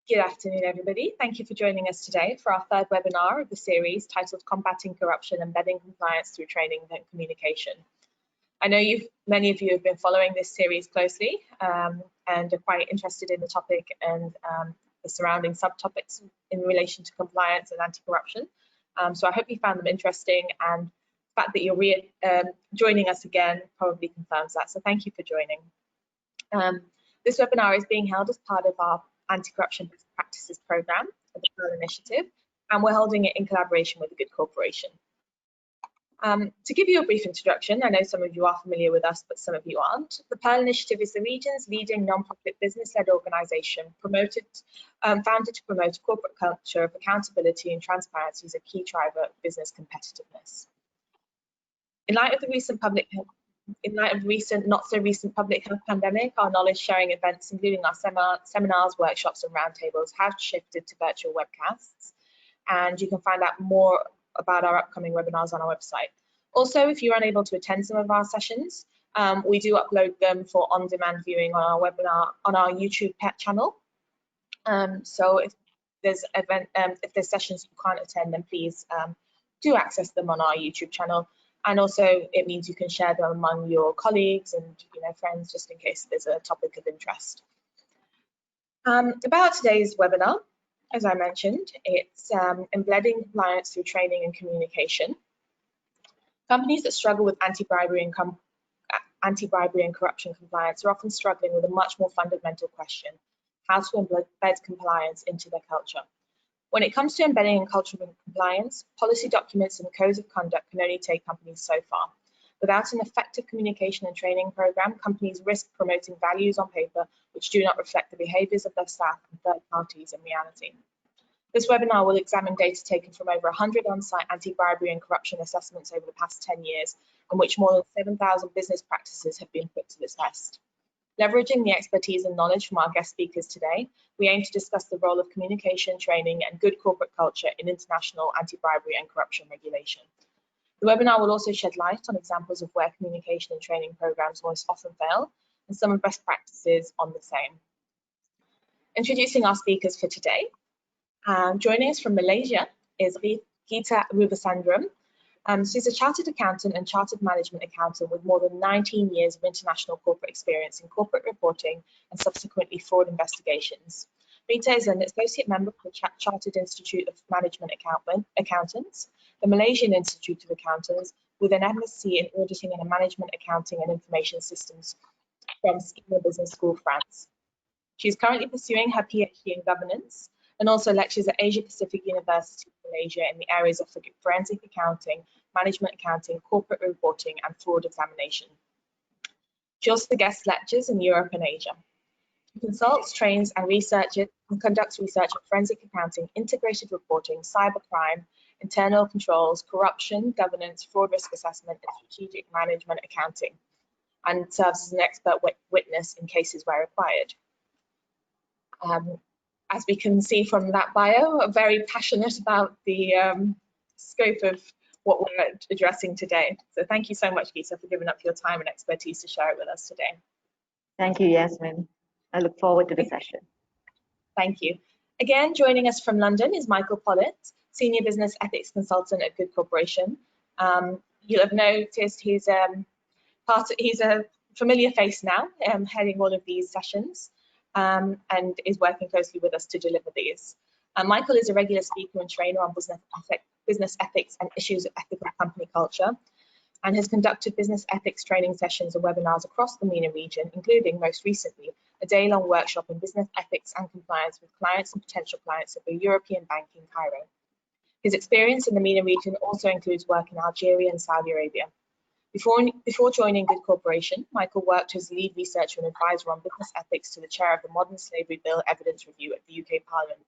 Good afternoon, everybody. Thank you for joining us today for our third webinar of the series titled Combating Corruption, Embedding Compliance Through Training and Communication. I know many of you have been following this series closely and are quite interested in the topic and the surrounding subtopics in relation to compliance and anti-corruption. So I hope you found them interesting, and the fact that you're joining us again probably confirms that. So thank you for joining. This webinar is being held as part of our Anti-Corruption Best Practices Programme, the Pearl Initiative, and we're holding it in collaboration with the Good Corporation. To give you a brief introduction, I know some of you are familiar with us, but some of you aren't. The Pearl Initiative is the region's leading non-profit business-led organisation founded to promote a corporate culture of accountability and transparency as a key driver of business competitiveness. In light of recent, not so recent public health pandemic, our knowledge sharing events, including our seminars, workshops and roundtables, have shifted to virtual webcasts, and you can find out more about our upcoming webinars on our website. Also, if you're unable to attend some of our sessions, we do upload them for on-demand viewing on our webinar on our YouTube channel. So if there's sessions you can't attend, then please do access them on our YouTube channel. And also, it means you can share them among your colleagues and friends, just in case there's a topic of interest. About today's webinar, as I mentioned, it's embedding compliance through training and communication. Companies that struggle with anti-bribery and corruption compliance are often struggling with a much more fundamental question: how to embed compliance into their culture. When it comes to embedding and cultural compliance, policy documents and codes of conduct can only take companies so far. Without an effective communication and training program, companies risk promoting values on paper which do not reflect the behaviours of their staff and third parties in reality. This webinar will examine data taken from over 100 on-site anti-bribery and corruption assessments over the past 10 years, in which more than 7,000 business practices have been put to the test. Leveraging the expertise and knowledge from our guest speakers today, we aim to discuss the role of communication, training and good corporate culture in international anti-bribery and corruption regulation. The webinar will also shed light on examples of where communication and training programs most often fail and some of best practices on the same. Introducing our speakers for today. Joining us from Malaysia is Gita Rubasandram. She's a chartered accountant and chartered management accountant with more than 19 years of international corporate experience in corporate reporting and subsequently fraud investigations. Rita is an associate member of the Chartered Institute of Management Accountants, the Malaysian Institute of Accountants, with an MSc in Auditing and Management Accounting and Information Systems from Schema Business School, France. She is currently pursuing her PhD in governance and also lectures at Asia Pacific University of Malaysia in the areas of forensic accounting, management accounting, corporate reporting, and fraud examination. She also guest lectures in Europe and Asia. She consults, trains, and conducts research in forensic accounting, integrated reporting, cybercrime, internal controls, corruption, governance, fraud risk assessment, and strategic management accounting, and serves as an expert witness in cases where required. As we can see from that bio, I'm very passionate about the scope of what we're addressing today. So thank you so much, Gita, for giving up your time and expertise to share it with us today. Thank you, Yasmin. I look forward to the session. Thank you. Again, joining us from London is Michael Pollitt, Senior Business Ethics Consultant at Good Corporation. You'll have noticed he's a familiar face now, heading all of these sessions. And is working closely with us to deliver these. Michael is a regular speaker and trainer on business ethics and issues of ethical company culture, and has conducted business ethics training sessions and webinars across the MENA region, including most recently a day-long workshop in business ethics and compliance with clients and potential clients of a European bank in Cairo. His experience in the MENA region also includes work in Algeria and Saudi Arabia. Before joining Good Corporation, Michael worked as lead researcher and advisor on business ethics to the chair of the Modern Slavery Bill Evidence Review at the UK Parliament.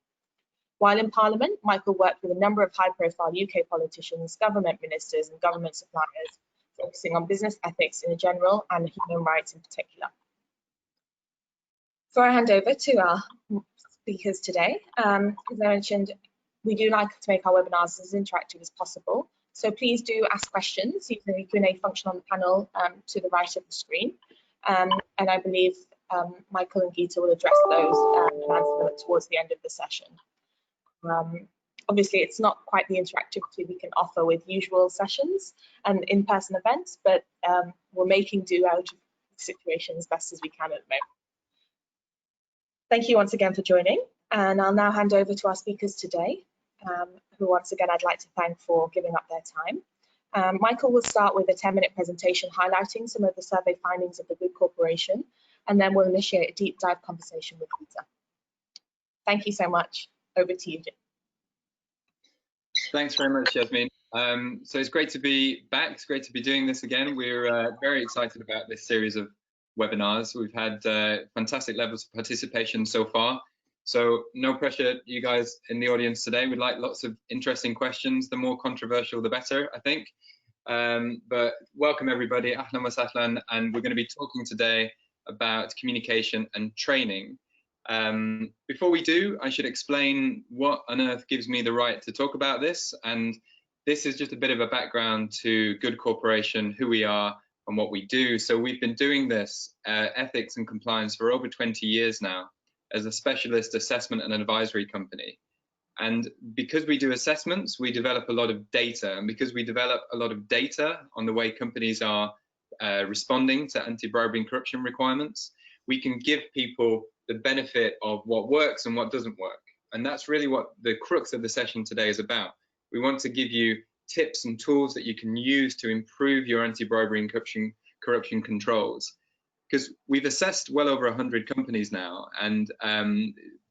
While in Parliament, Michael worked with a number of high-profile UK politicians, government ministers and government suppliers, focusing on business ethics in general and human rights in particular. Before I hand over to our speakers today, as I mentioned, we do like to make our webinars as interactive as possible. So please do ask questions using the Q&A function on the panel to the right of the screen. And I believe Michael and Geeta will address those and answer them towards the end of the session. Obviously, it's not quite the interactivity we can offer with usual sessions and in-person events, but we're making do out of the situation as best as we can at the moment. Thank you once again for joining, and I'll now hand over to our speakers today, who once again I'd like to thank for giving up their time. Michael will start with a 10-minute presentation highlighting some of the survey findings of the Good Corporation, and then we'll initiate a deep dive conversation with Geeta. Thank you so much. Over to you, Jim. Thanks very much, Yasmin. So it's great to be back. It's great to be doing this again. We're very excited about this series of webinars. We've had fantastic levels of participation so far. So no pressure, you guys in the audience today. We'd like lots of interesting questions. The more controversial, the better, I think. But welcome everybody, ahlan wa sahlan, and we're going to be talking today about communication and training. Before we do, I should explain what on earth gives me the right to talk about this, and this is just a bit of a background to Good Corporation, who we are and what we do. So we've been doing this ethics and compliance for over 20 years now as a specialist assessment and advisory company. And because we do assessments, we develop a lot of data, and because we develop a lot of data on the way companies are responding to anti-bribery and corruption requirements, we can give people the benefit of what works and what doesn't work. And that's really what the crux of the session today is about. We want to give you tips and tools that you can use to improve your anti-bribery and corruption controls. Because we've assessed well over 100 companies now and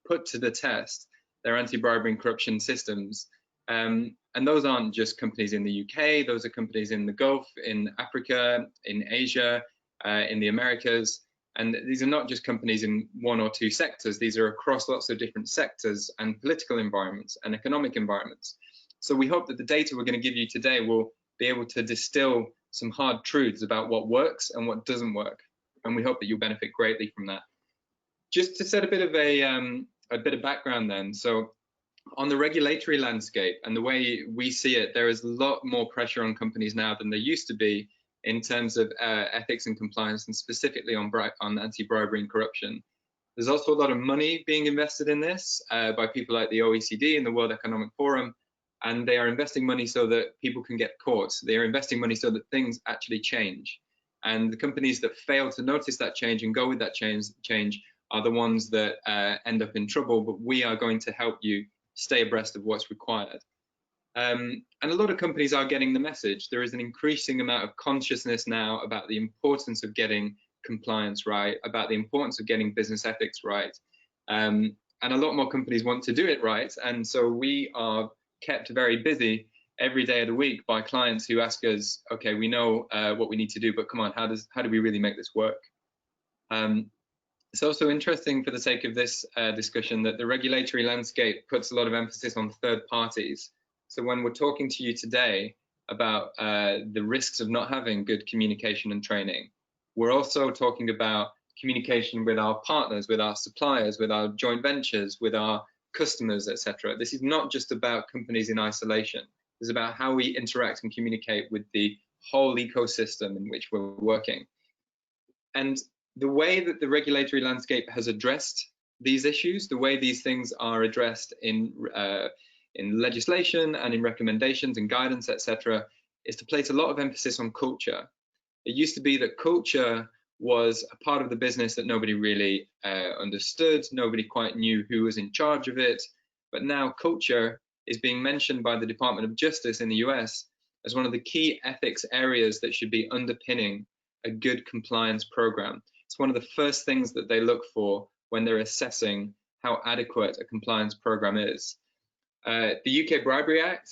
put to the test their anti-bribery and corruption systems. And those aren't just companies in the UK, those are companies in the Gulf, in Africa, in Asia, in the Americas. And these are not just companies in one or two sectors, these are across lots of different sectors and political environments and economic environments. So we hope that the data we're going to give you today will be able to distill some hard truths about what works and what doesn't work. And we hope that you'll benefit greatly from that. Just to set a bit of background then, so on the regulatory landscape and the way we see it, there is a lot more pressure on companies now than there used to be in terms of ethics and compliance, and specifically on anti-bribery and corruption. There's also a lot of money being invested in this by people like the OECD and the World Economic Forum, and they are investing money so that people can get caught. They are investing money so that things actually change. And the companies that fail to notice that change and go with that change are the ones that end up in trouble, but we are going to help you stay abreast of what's required. And a lot of companies are getting the message. There is an increasing amount of consciousness now about the importance of getting compliance right, about the importance of getting business ethics right. And a lot more companies want to do it right. And so we are kept very busy every day of the week by clients who ask us, okay, we know what we need to do, but come on, how do we really make this work? It's also interesting, for the sake of this discussion, that the regulatory landscape puts a lot of emphasis on third parties. So when we're talking to you today about the risks of not having good communication and training, we're also talking about communication with our partners, with our suppliers, with our joint ventures, with our customers, etc. This is not just about companies in isolation. It's about how we interact and communicate with the whole ecosystem in which we're working. And the way that the regulatory landscape has addressed these issues, the way these things are addressed in legislation and in recommendations and guidance, etc., is to place a lot of emphasis on culture. It used to be that culture was a part of the business that nobody really understood, nobody quite knew who was in charge of it, but now culture is being mentioned by the Department of Justice in the US as one of the key ethics areas that should be underpinning a good compliance program. It's one of the first things that they look for when they're assessing how adequate a compliance program is. The UK Bribery Act,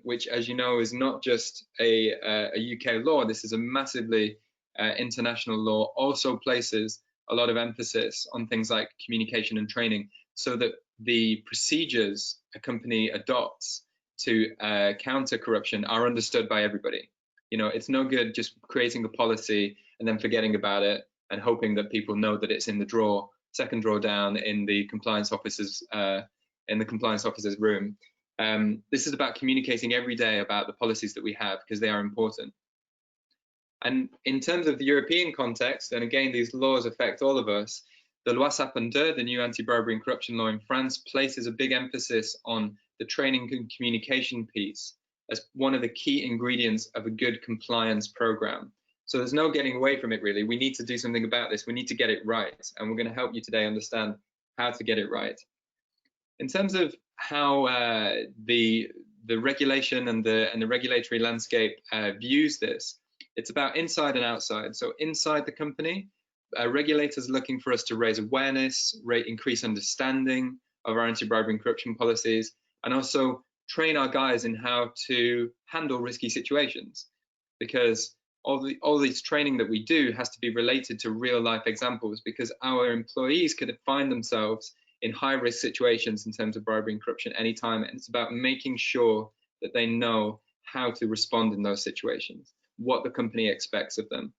which, as you know, is not just a UK law, this is a massively international law, also places a lot of emphasis on things like communication and training, so that the procedures a company adopts to counter corruption are understood by everybody. You know, it's no good just creating a policy and then forgetting about it and hoping that people know that it's in the drawer, second drawer down in the compliance officer's room. This is about communicating every day about the policies that we have, because they are important. And in terms of the European context, and again, these laws affect all of us, the Loi Sapin II, the new anti-bribery and corruption law in France, places a big emphasis on the training and communication piece as one of the key ingredients of a good compliance program. So there's no getting away from it, really. We need to do something about this. We need to get it right. And we're going to help you today understand how to get it right. In terms of how the regulation and the regulatory landscape views this, it's about inside and outside. So inside the company, regulators are looking for us to raise awareness, increase understanding of our anti-bribery and corruption policies, and also train our guys in how to handle risky situations, because all this training that we do has to be related to real life examples, because our employees could find themselves in high risk situations in terms of bribery and corruption anytime, and it's about making sure that they know how to respond in those situations, what the company expects of them.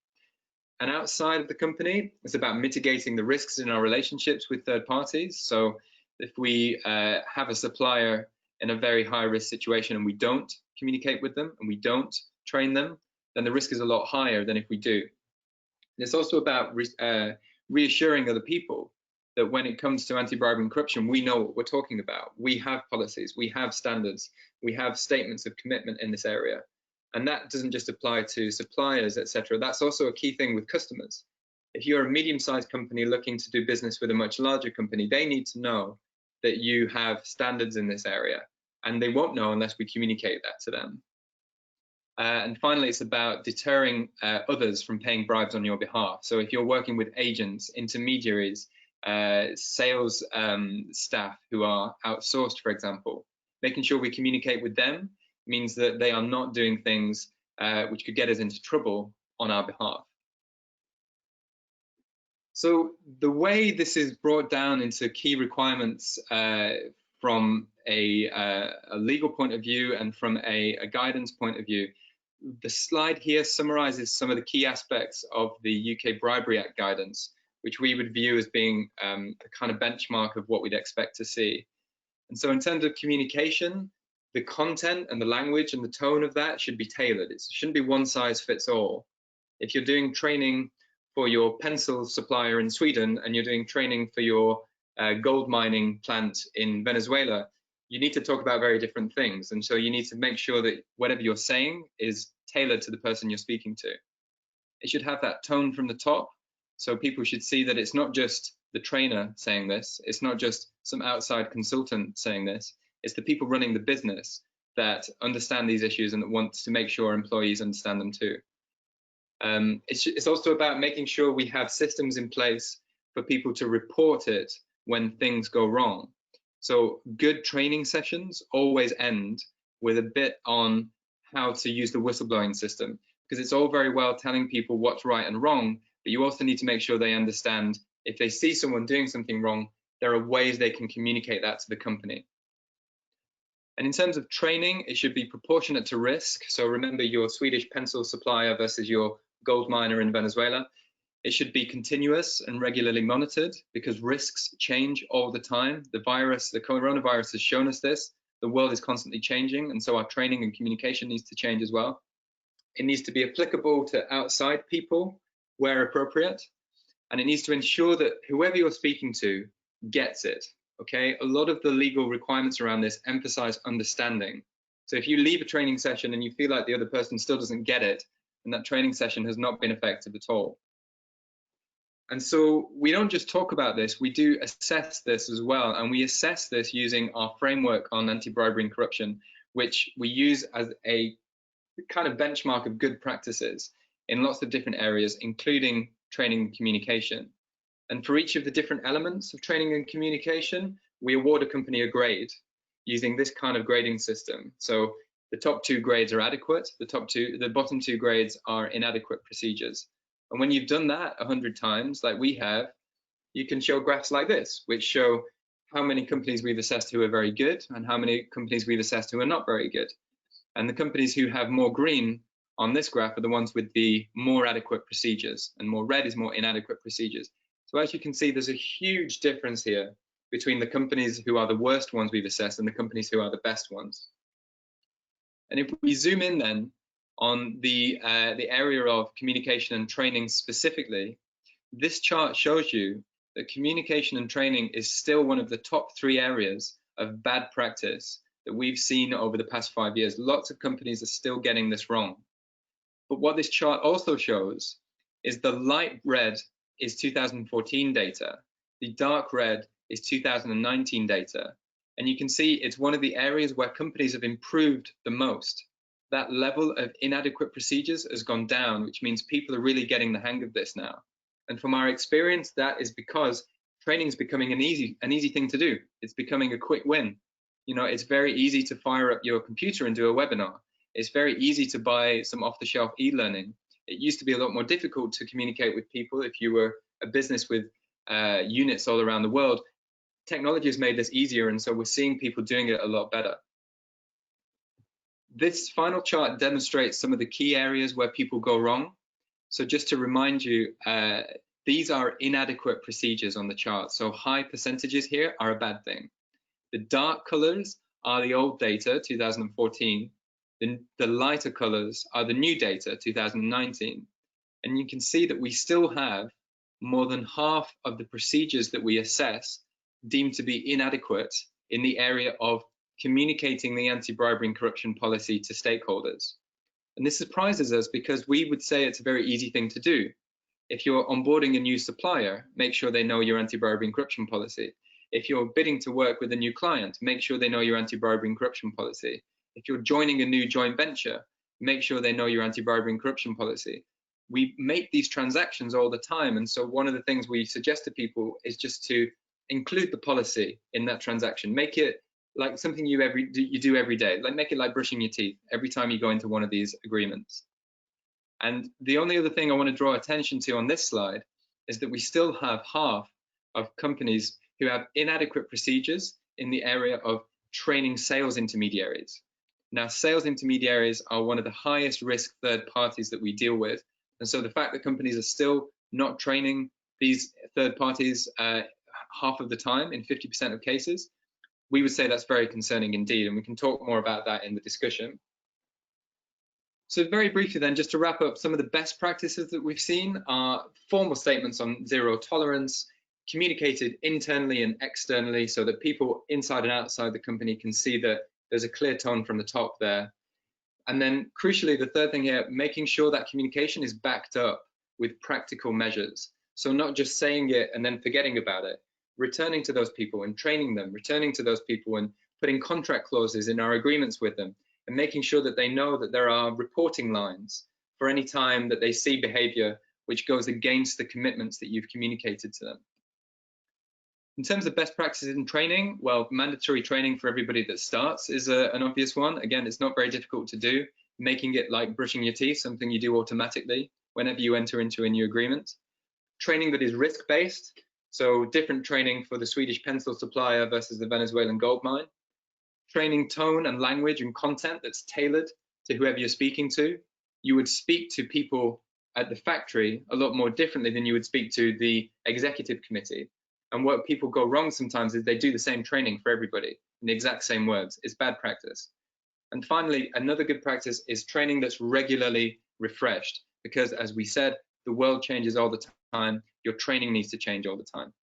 And outside of the company, it's about mitigating the risks in our relationships with third parties. So if we have a supplier in a very high risk situation and we don't communicate with them and we don't train them, then the risk is a lot higher than if we do. And it's also about reassuring other people that when it comes to anti-bribery and corruption, we know what we're talking about. We have policies, we have standards, we have statements of commitment in this area. And that doesn't just apply to suppliers, etc. That's also a key thing with customers. If you're a medium-sized company looking to do business with a much larger company, they need to know that you have standards in this area, and they won't know unless we communicate that to them. And finally, it's about deterring others from paying bribes on your behalf. So if you're working with agents, intermediaries, sales staff who are outsourced, for example, making sure we communicate with them means that they are not doing things which could get us into trouble on our behalf. So the way this is brought down into key requirements from a legal point of view and from a guidance point of view, the slide here summarizes some of the key aspects of the UK Bribery Act guidance, which we would view as being a kind of benchmark of what we'd expect to see. And so in terms of communication, the content and the language and the tone of that should be tailored. It shouldn't be one size fits all. If you're doing training for your pencil supplier in Sweden and you're doing training for your gold mining plant in Venezuela, you need to talk about very different things. And so you need to make sure that whatever you're saying is tailored to the person you're speaking to. It should have that tone from the top. So people should see that it's not just the trainer saying this, it's not just some outside consultant saying this, it's the people running the business that understand these issues and that want to make sure employees understand them too. It's also about making sure we have systems in place for people to report it when things go wrong. So good training sessions always end with a bit on how to use the whistleblowing system, because it's all very well telling people what's right and wrong, but you also need to make sure they understand if they see someone doing something wrong, there are ways they can communicate that to the company. And in terms of training, it should be proportionate to risk. So remember your Swedish pencil supplier versus your gold miner in Venezuela. It should be continuous and regularly monitored, because risks change all the time. The coronavirus has shown us this. The world is constantly changing, and so our training and communication needs to change as well. It needs to be applicable to outside people where appropriate, and it needs to ensure that whoever you're speaking to gets it. Okay, a lot of the legal requirements around this emphasize understanding. So if you leave a training session and you feel like the other person still doesn't get it, then that training session has not been effective at all. And so we don't just talk about this, we do assess this as well. And we assess this using our framework on anti-bribery and corruption, which we use as a kind of benchmark of good practices in lots of different areas, including training and communication. And for each of the different elements of training and communication, we award a company a grade using this kind of grading system. So the top 2 grades are adequate, the bottom 2 grades are inadequate procedures. And when you've done that 100 times, like we have, you can show graphs like this, which show how many companies we've assessed who are very good and how many companies we've assessed who are not very good. And the companies who have more green on this graph are the ones with the more adequate procedures, and more red is more inadequate procedures. So as you can see, there's a huge difference here between the companies who are the worst ones we've assessed and the companies who are the best ones. And if we zoom in then on the area of communication and training specifically, this chart shows you that communication and training is still one of the top 3 areas of bad practice that we've seen over the past 5 years. Lots of companies are still getting this wrong. But what this chart also shows is the light red is 2014 data, the dark red is 2019 data. And you can see it's one of the areas where companies have improved the most. That level of inadequate procedures has gone down, which means people are really getting the hang of this now. And from our experience, that is because training is becoming an easy thing to do. It's becoming a quick win. You know, it's very easy to fire up your computer and do a webinar. It's very easy to buy some off-the-shelf e-learning. It used to be a lot more difficult to communicate with people if you were a business with units all around the world. Technology has made this easier, and so we're seeing people doing it a lot better. This final chart demonstrates some of the key areas where people go wrong. So just to remind you, these are inadequate procedures on the chart. So high percentages here are a bad thing. The dark colors are the old data, 2014. The lighter colors are the new data, 2019. And you can see that we still have more than half of the procedures that we assess deemed to be inadequate in the area of communicating the anti-bribery and corruption policy to stakeholders. And this surprises us because we would say it's a very easy thing to do. If you're onboarding a new supplier, make sure they know your anti-bribery and corruption policy. If you're bidding to work with a new client, make sure they know your anti-bribery and corruption policy. If you're joining a new joint venture, make sure they know your anti-bribery and corruption policy. We make these transactions all the time, and so one of the things we suggest to people is just to include the policy in that transaction. Make it like something you do every day. Like make it like brushing your teeth every time you go into one of these agreements. And the only other thing I want to draw attention to on this slide is that we still have half of companies who have inadequate procedures in the area of training sales intermediaries. Now, sales intermediaries are one of the highest risk third parties that we deal with. And so the fact that companies are still not training these third parties half of the time in 50% of cases, we would say that's very concerning indeed. And we can talk more about that in the discussion. So very briefly then, just to wrap up, some of the best practices that we've seen are formal statements on zero tolerance, communicated internally and externally so that people inside and outside the company can see that there's a clear tone from the top there. And then crucially, the third thing here, making sure that communication is backed up with practical measures. So not just saying it and then forgetting about it, returning to those people and training them, returning to those people and putting contract clauses in our agreements with them, and making sure that they know that there are reporting lines for any time that they see behavior which goes against the commitments that you've communicated to them. In terms of best practices in training, well, mandatory training for everybody that starts is an obvious one. Again, it's not very difficult to do, making it like brushing your teeth, something you do automatically whenever you enter into a new agreement. Training that is risk-based, so different training for the Swedish pencil supplier versus the Venezuelan gold mine. Training tone and language and content that's tailored to whoever you're speaking to. You would speak to people at the factory a lot more differently than you would speak to the executive committee. And what people go wrong sometimes is they do the same training for everybody in the exact same words. It's bad practice. And finally, another good practice is training that's regularly refreshed, because as we said, the world changes all the time. Your training needs to change all the time.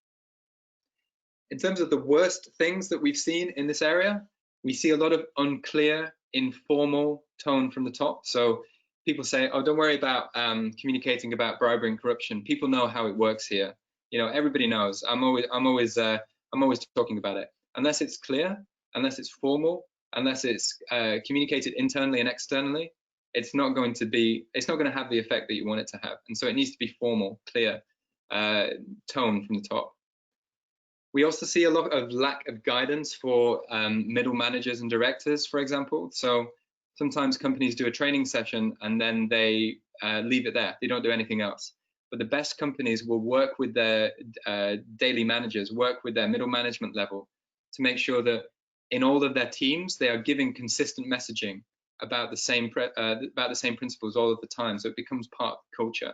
In terms of the worst things that we've seen in this area, we see a lot of unclear, informal tone from the top. So people say, oh, don't worry about communicating about bribery and corruption. People know how it works here. You know, everybody knows. I'm always talking about it. Unless it's clear, unless it's formal, unless it's communicated internally and externally, it's not going to have the effect that you want it to have. And so it needs to be formal, clear tone from the top. We also see a lot of lack of guidance for middle managers and directors, for example. So sometimes companies do a training session and then they leave it there. They don't do anything else. But the best companies will work with their daily managers, work with their middle management level to make sure that in all of their teams, they are giving consistent messaging about the same principles all of the time. So it becomes part of the culture.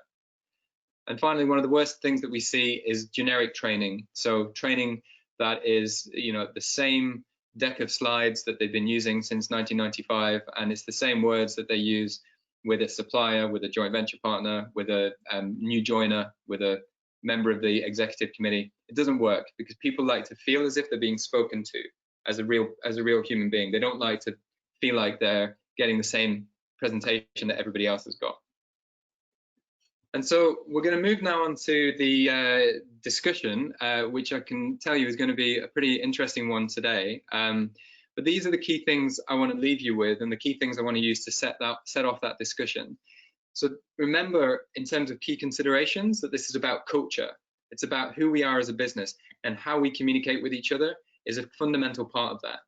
And finally, one of the worst things that we see is generic training. So training that is, you know, the same deck of slides that they've been using since 1995, and it's the same words that they use with a supplier, with a joint venture partner, with a new joiner, with a member of the executive committee. It doesn't work because people like to feel as if they're being spoken to as a real human being. They don't like to feel like they're getting the same presentation that everybody else has got. And so we're going to move now on to the discussion, which I can tell you is going to be a pretty interesting one today. But these are the key things I want to leave you with, and the key things I want to use to set off that discussion. So remember, in terms of key considerations, that this is about culture. It's about who we are as a business, and how we communicate with each other is a fundamental part of that.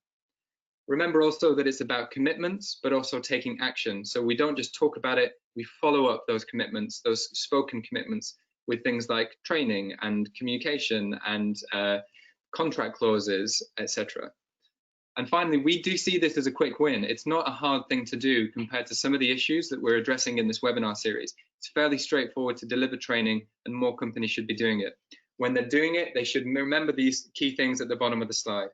Remember also that it's about commitments, but also taking action. So we don't just talk about it, we follow up those commitments, those spoken commitments, with things like training and communication and contract clauses, etc. And finally, we do see this as a quick win. It's not a hard thing to do compared to some of the issues that we're addressing in this webinar series. It's fairly straightforward to deliver training, and more companies should be doing it. When they're doing it, they should remember these key things at the bottom of the slide.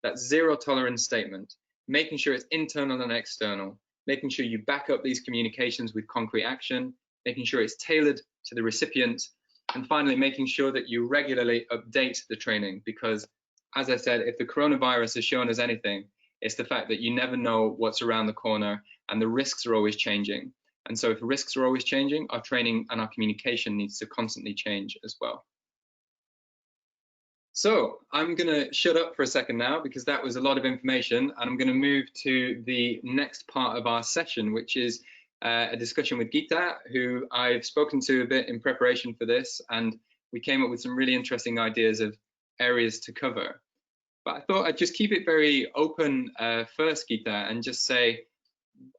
That zero tolerance statement, making sure it's internal and external, making sure you back up these communications with concrete action, making sure it's tailored to the recipient, and finally, making sure that you regularly update the training, because as I said, if the coronavirus has shown us anything, it's the fact that you never know what's around the corner, and the risks are always changing. And so if risks are always changing, our training and our communication needs to constantly change as well. So I'm going to shut up for a second now, because that was a lot of information, and I'm going to move to the next part of our session, which is a discussion with Geeta, who I've spoken to a bit in preparation for this, and we came up with some really interesting ideas of areas to cover. But I thought I'd just keep it very open first, Geeta, and just say,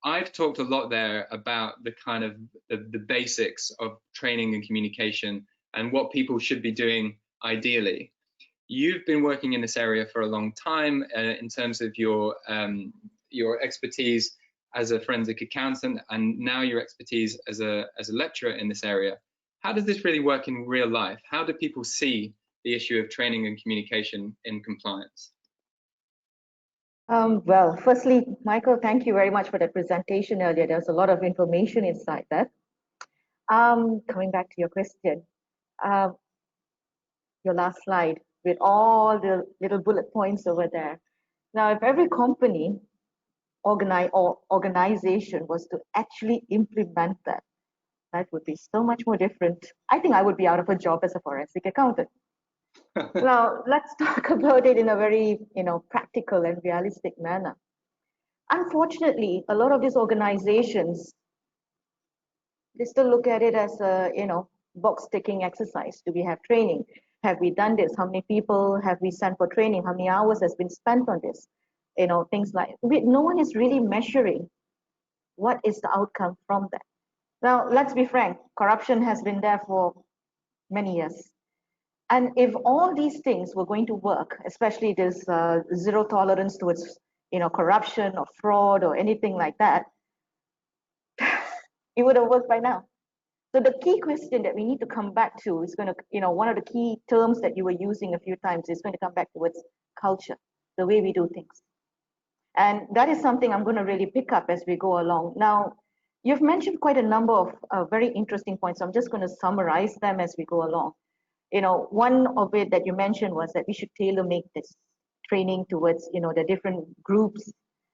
I've talked a lot there about the kind of the basics of training and communication and what people should be doing ideally. You've been working in this area for a long time in terms of your expertise as a forensic accountant, and now your expertise as a lecturer in this area. How does this really work in real life? How do people see the issue of training and communication in compliance? Well, firstly, Michael, thank you very much for that presentation earlier. There was a lot of information inside that. Coming back to your question, your last slide with all the little bullet points over there. Now, if every company or organization was to actually implement that, that would be so much more different. I think I would be out of a job as a forensic accountant. Now, let's talk about it in a very, practical and realistic manner. Unfortunately, a lot of these organizations, they still look at it as a, box ticking exercise. Do we have training? Have we done this? How many people have we sent for training? How many hours has been spent on this? Things like, no one is really measuring what is the outcome from that. Now, let's be frank, corruption has been there for many years. And if all these things were going to work, especially this zero tolerance towards, corruption or fraud or anything like that, it would have worked by now. So the key question that we need to come back to is going to, one of the key terms that you were using a few times is going to come back towards culture, the way we do things. And that is something I'm going to really pick up as we go along. Now, you've mentioned quite a number of very interesting points. So I'm just going to summarize them as we go along. One of it that you mentioned was that we should tailor make this training towards, the different groups,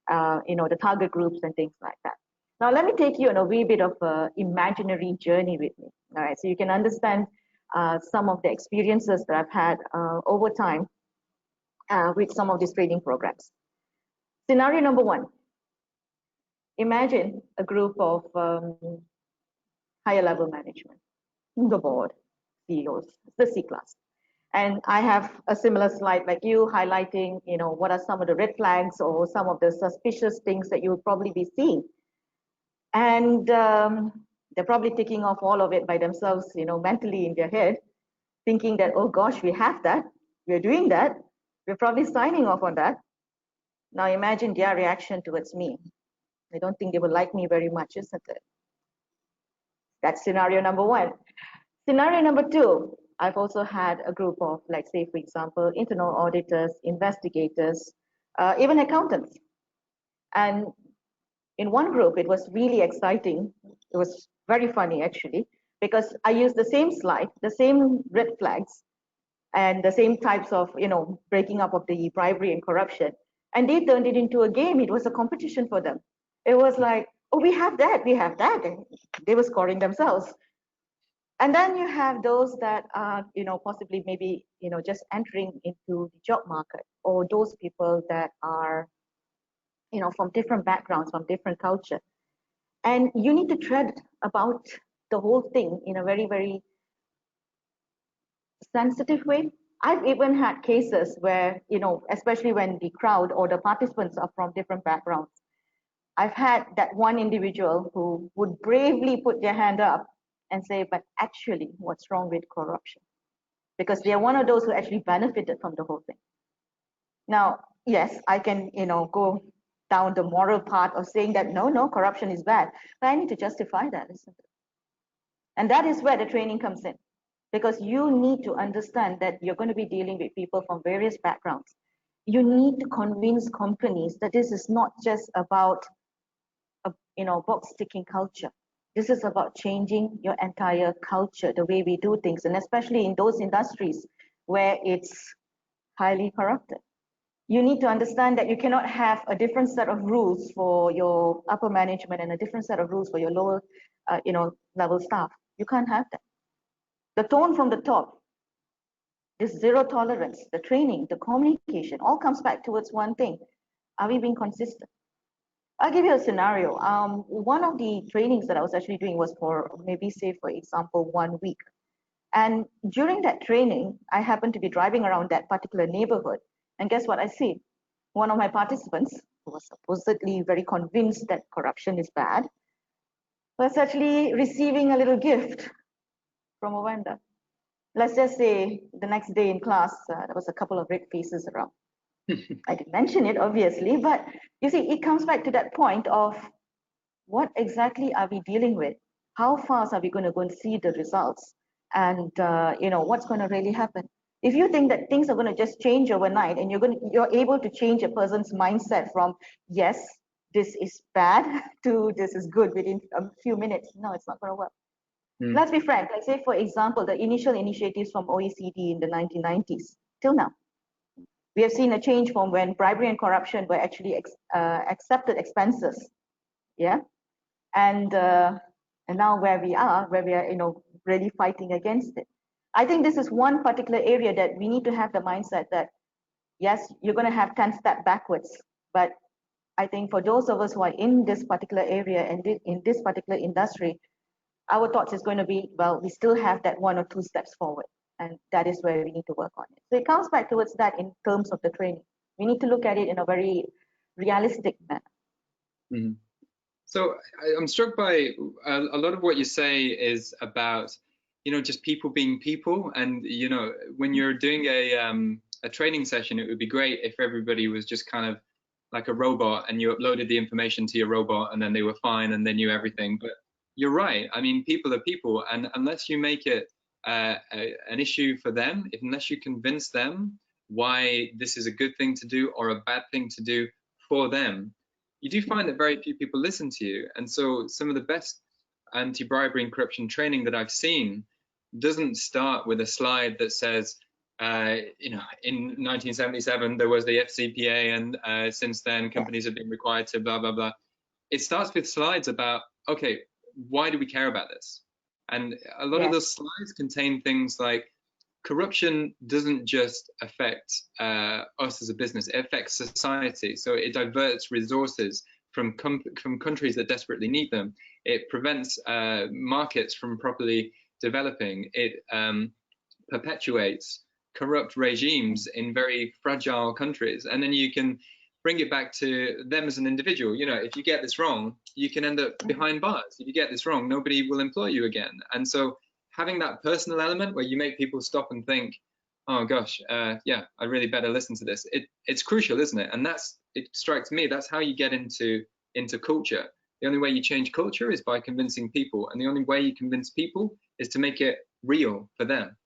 the target groups and things like that. Now, let me take you on a wee bit of an imaginary journey with me. All right, so you can understand some of the experiences that I've had over time with some of these training programs. Scenario number one, imagine a group of higher level management, the board, CEOs, the C class. And I have a similar slide like you highlighting, what are some of the red flags or some of the suspicious things that you will probably be seeing. And they're probably ticking off all of it by themselves, mentally in their head, thinking that, oh gosh, we have that, we're doing that, we're probably signing off on that. Now imagine their reaction towards me. I don't think they would like me very much, isn't it? That's scenario number one. Scenario number two, I've also had a group of, like, say, for example, internal auditors, investigators, even accountants. And In one group, it was really exciting. It was very funny, actually, because I used the same slide, the same red flags, and the same types of, breaking up of the bribery and corruption. And they turned it into a game. It was a competition for them. It was like, oh, we have that, we have that. And they were scoring themselves. And then you have those that are, possibly maybe, just entering into the job market, or those people that are, from different backgrounds, from different culture. And you need to tread about the whole thing in a very, very sensitive way. I've even had cases where, especially when the crowd or the participants are from different backgrounds, I've had that one individual who would bravely put their hand up and say, but actually, what's wrong with corruption? Because they are one of those who actually benefited from the whole thing. Now, yes, I can, go down the moral path of saying that, no, corruption is bad, but I need to justify that, isn't it? And that is where the training comes in, because you need to understand that you're going to be dealing with people from various backgrounds. You need to convince companies that this is not just about a box ticking culture. This is about changing your entire culture, the way we do things, and especially in those industries where it's highly corrupted. You need to understand that you cannot have a different set of rules for your upper management and a different set of rules for your lower, level staff. You can't have that. The tone from the top, this zero tolerance, the training, the communication, all comes back towards one thing. Are we being consistent? I'll give you a scenario. One of the trainings that I was actually doing was for maybe, say, for example, 1 week. And during that training, I happened to be driving around that particular neighborhood. And guess what I see? One of my participants, who was supposedly very convinced that corruption is bad, was actually receiving a little gift from a vendor. Let's just say the next day in class, there was a couple of red faces around. I didn't mention it, obviously, but you see, it comes back to that point of what exactly are we dealing with? How fast are we going to go and see the results? And what's going to really happen? If you think that things are going to just change overnight, and you're able to change a person's mindset from yes, this is bad to this is good within a few minutes, no, it's not going to work. Let's be frank. Like, say, for example, the initial initiatives from OECD in the 1990s till now, we have seen a change from when bribery and corruption were actually accepted expenses, yeah, and now where we are really fighting against it. I think this is one particular area that we need to have the mindset that yes, you're going to have 10 steps backwards, but I think for those of us who are in this particular area and in this particular industry, our thoughts is going to be, well, we still have that 1 or 2 steps forward, and that is where we need to work on it. So it comes back towards that in terms of the training. We need to look at it in a very realistic manner. Mm-hmm. So I'm struck by a lot of what you say is about, just people being people. And, when you're doing a training session, it would be great if everybody was just kind of like a robot and you uploaded the information to your robot and then they were fine and they knew everything. But you're right. I mean, people are people. And unless you make it an issue for them, unless you convince them why this is a good thing to do or a bad thing to do for them, you do find that very few people listen to you. And so some of the best anti-bribery and corruption training that I've seen doesn't start with a slide that says, in 1977, there was the FCPA, and since then companies have been required to blah, blah, blah. It starts with slides about, okay, why do we care about this? And a lot of those slides contain things like, corruption doesn't just affect us as a business, it affects society. So it diverts resources from countries that desperately need them. It prevents markets from properly developing. It perpetuates corrupt regimes in very fragile countries. And then you can bring it back to them as an individual. If you get this wrong, you can end up behind bars. If you get this wrong, nobody will employ you again. And so having that personal element where you make people stop and think, oh gosh, yeah, I really better listen to this. It's crucial, isn't it? And it strikes me, that's how you get into culture. The only way you change culture is by convincing people. And the only way you convince people is to make it real for them.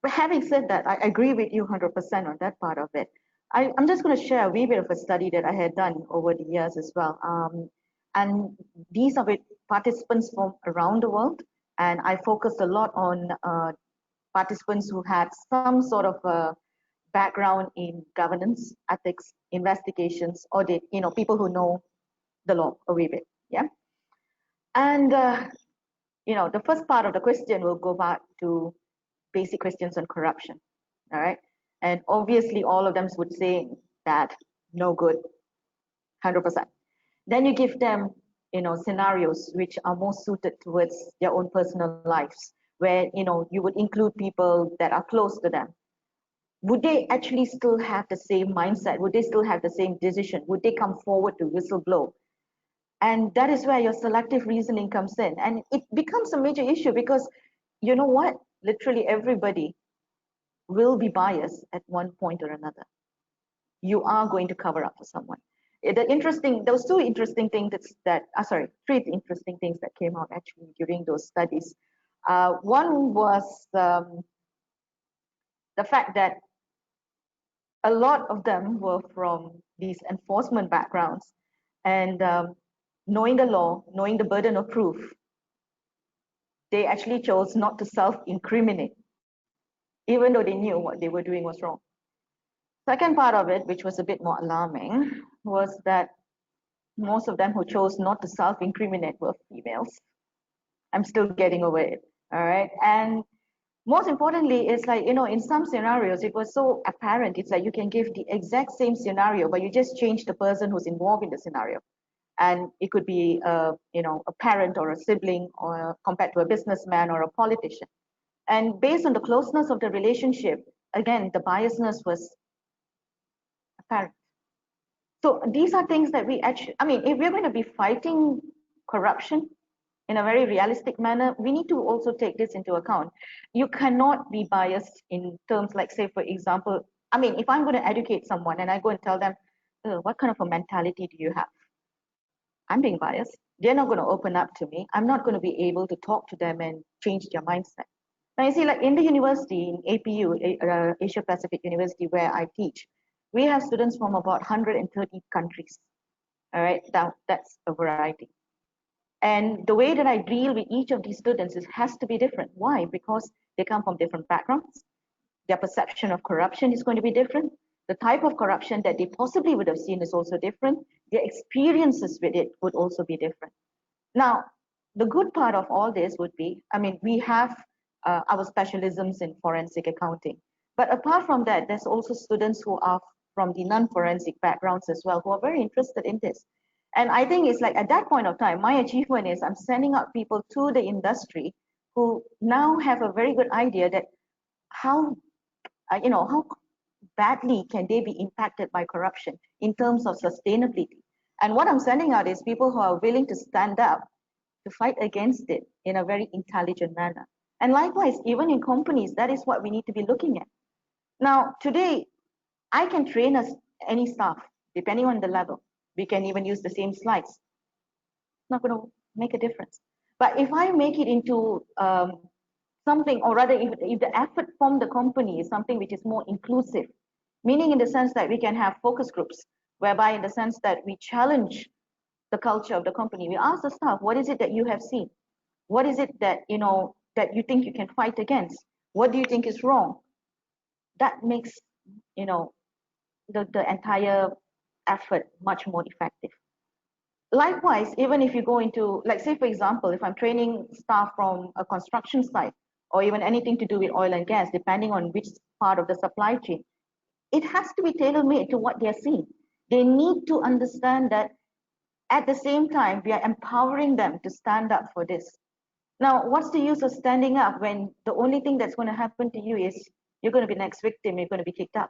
But having said that, I agree with you 100% on that part of it. I'm just going to share a wee bit of a study that I had done over the years as well. And these are with participants from around the world. And I focused a lot on participants who had some sort of a background in governance, ethics, investigations, audit, people who know the law a wee bit. Yeah. And, the first part of the question will go back to basic questions on corruption. All right. And obviously, all of them would say that no good, 100%. Then you give them, scenarios which are more suited towards their own personal lives, where, you would include people that are close to them. Would they actually still have the same mindset? Would they still have the same decision? Would they come forward to whistleblow? And that is where your selective reasoning comes in. And it becomes a major issue because you know what? Literally everybody will be biased at one point or another. You are going to cover up for someone. There was two interesting things three interesting things that came out actually during those studies. One was the fact that a lot of them were from these enforcement backgrounds, and knowing the law, knowing the burden of proof, they actually chose not to self-incriminate, even though they knew what they were doing was wrong. Second part of it, which was a bit more alarming, was that most of them who chose not to self-incriminate were females. I'm still getting over it, all right? And most importantly, it's like, in some scenarios, it was so apparent. It's like you can give the exact same scenario, but you just change the person who's involved in the scenario. And it could be, a parent or a sibling, or compared to a businessman or a politician. And based on the closeness of the relationship, again, the biasness was apparent. So these are things that we actually, if we're going to be fighting corruption in a very realistic manner, we need to also take this into account. You cannot be biased in terms like, say, for example, if I'm going to educate someone and I go and tell them, what kind of a mentality do you have? I'm being biased. They're not going to open up to me. I'm not going to be able to talk to them and change their mindset. Now, you see, like in the university, in APU, Asia Pacific University, where I teach, we have students from about 130 countries. All right, now that's a variety. And the way that I deal with each of these students has to be different. Why? Because they come from different backgrounds. Their perception of corruption is going to be different. The type of corruption that they possibly would have seen is also different. Their experiences with it would also be different. Now, the good part of all this would be, we have our specialisms in forensic accounting. But apart from that, there's also students who are from the non-forensic backgrounds as well, who are very interested in this. And I think it's like at that point of time, my achievement is I'm sending out people to the industry who now have a very good idea that how badly can they be impacted by corruption in terms of sustainability. And what I'm sending out is people who are willing to stand up to fight against it in a very intelligent manner. And likewise, even in companies, that is what we need to be looking at. Now, today, I can train any staff, depending on the level. We can even use the same slides. It's not going to make a difference. But if I make it into something, or rather, if the effort from the company is something which is more inclusive, meaning in the sense that we can have focus groups, whereby in the sense that we challenge the culture of the company. We ask the staff, what is it that you have seen? What is it that, that you think you can fight against? What do you think is wrong? That makes, the entire effort much more effective. Likewise, even if you go into, like, say, for example, if I'm training staff from a construction site, or even anything to do with oil and gas, depending on which part of the supply chain, it has to be tailor-made to what they're seeing. They need to understand that at the same time, we are empowering them to stand up for this. Now, what's the use of standing up when the only thing that's going to happen to you is you're going to be next victim, you're going to be kicked out.